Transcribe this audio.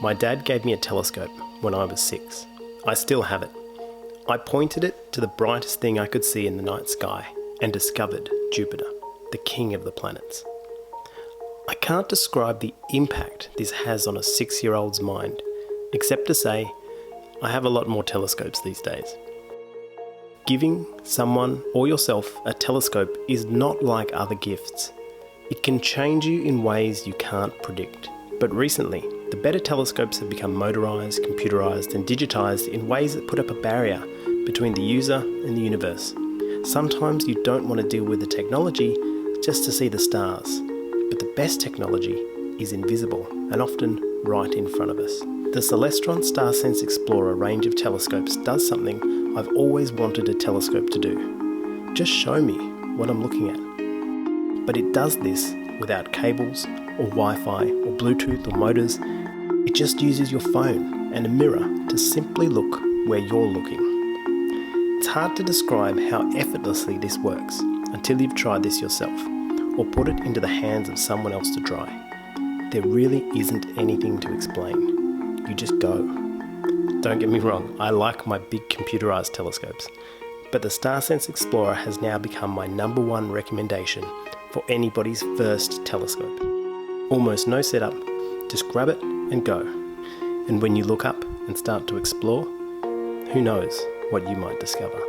My dad gave me a telescope when I was 6. I still have it. I pointed it to the brightest thing I could see in the night sky and discovered Jupiter, the king of the planets. I can't describe the impact this has on a 6-year-old's mind, except to say I have a lot more telescopes these days. Giving someone or yourself a telescope is not like other gifts. It can change you in ways you can't predict. But recently, the better telescopes have become motorised, computerised and digitised in ways that put up a barrier between the user and the universe. Sometimes you don't want to deal with the technology just to see the stars, but the best technology is invisible and often right in front of us. The Celestron StarSense Explorer range of telescopes does something I've always wanted a telescope to do. Just show me what I'm looking at. But it does this without cables or Wi-Fi or Bluetooth or motors. It just uses your phone and a mirror to simply look where you're looking. It's hard to describe how effortlessly this works until you've tried this yourself or put it into the hands of someone else to try. There really isn't anything to explain. You just go. Don't get me wrong, I like my big computerized telescopes, but the StarSense Explorer has now become my #1 recommendation for anybody's first telescope. Almost no setup, just grab it and go. And when you look up and start to explore, who knows what you might discover.